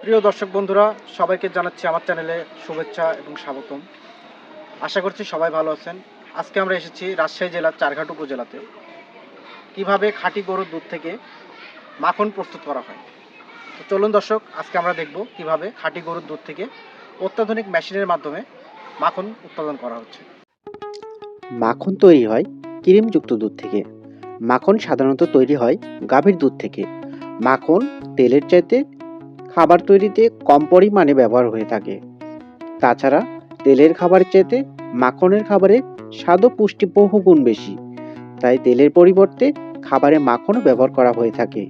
প্রিয় দর্শক বন্ধুরা, সবাইকে জানাচ্ছি আমার চ্যানেলে শুভেচ্ছা এবং স্বাগতম। আশা করছি সবাই ভালো আছেন। আজকে আমরা এসেছি রাজশাহী জেলার চারঘাট উপজেলাতে। কিভাবে খাঁটি গরুর দুধ থেকে মাখন প্রস্তুত করা হয়। তো চলুন দর্শক, আজকে আমরা দেখব কিভাবে খাঁটি গরুর দুধ থেকে অত্যাধুনিক মেশিনের মাধ্যমে মাখন উৎপাদন করা হচ্ছে। মাখন তৈরি হয় ক্রিমযুক্ত দুধ থেকে। মাখন সাধারণত তৈরি হয় গাভীর দুধ থেকে। মাখন তেলের চাইতে খাবার তৈরিতে কম পরিমাণে ব্যবহার হয়ে থাকে। তাছাড়া তেলের খাবারের চাইতে মাখনের খাবারে স্বাদ ও পুষ্টি বহুগুণ বেশি, তাই তেলের পরিবর্তে খাবারে মাখনও ব্যবহার করা হয়ে থাকে।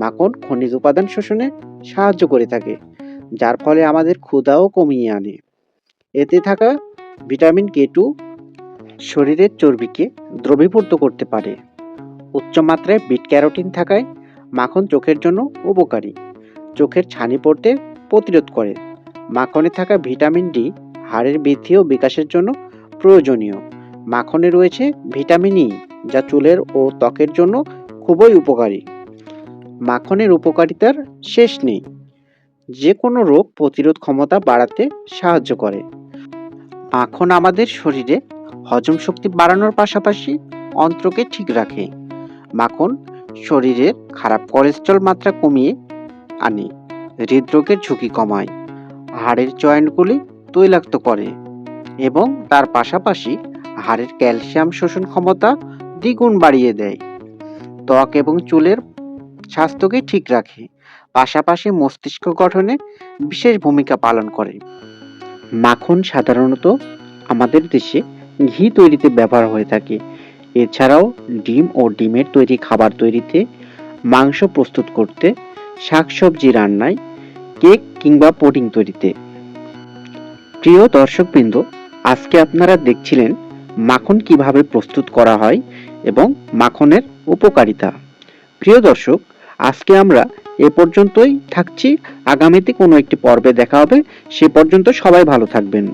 মাখন খনিজ উপাদান শোষণে সাহায্য করে থাকে, যার ফলে আমাদের ক্ষুধাও কমিয়ে আনে। এতে থাকা ভিটামিন K2 শরীরের চর্বিকে দ্রবীভূত করতে পারে। উচ্চমাত্রায় বিট ক্যারোটিন থাকায় মাখন চোখের জন্য উপকারী। চোখের ছানি পড়তে প্রতিরোধ করে। মাখনে থাকা ভিটামিন ডি হাড়ের বৃদ্ধি ও বিকাশের জন্য প্রয়োজনীয়। মাখনে রয়েছে ভিটামিন ই, যা চুলের ও ত্বকের জন্য খুবই উপকারী। মাখনের উপকারিতার শেষ নেই। যে কোনো রোগ প্রতিরোধ ক্ষমতা বাড়াতে সাহায্য করে। মাখন আমাদের শরীরে হজম শক্তি বাড়ানোর পাশাপাশি অন্ত্রকে ঠিক রাখে। মাখন শরীরের খারাপ কোলেস্টেরল মাত্রা কমিয়ে আনে, হৃদরোগের ঝুঁকি কমায়, হাড়ের জয়েন্টগুলি তৈলাক্ত করে এবং তার পাশাপাশি হাড়ের ক্যালসিয়াম শোষণ ক্ষমতা দ্বিগুণ বাড়িয়ে দেয়। ত্বক এবং চুলের স্বাস্থ্যকে ঠিক রাখে, পাশাপাশি মস্তিষ্ক গঠনে বিশেষ ভূমিকা পালন করে। মাখন সাধারণত আমাদের দেশে ঘি তৈরিতে ব্যবহার হয়ে থাকে। এছাড়াও ডিম ও ডিমের তৈরি খাবার তৈরিতে, মাংস প্রস্তুত করতে, শাকসবজি রান্নায়, কেক কিংবা পুডিং তৈরিতে। প্রিয় দর্শকবৃন্দ, আজকে আপনারা দেখছিলেন মাখন কিভাবে প্রস্তুত করা হয় এবং মাখনের উপকারিতা। প্রিয় দর্শক, আজকে আমরা এ পর্যন্তই থাকছি। আগামীতে কোনো একটি পর্বে দেখা হবে। সে পর্যন্ত সবাই ভালো থাকবেন।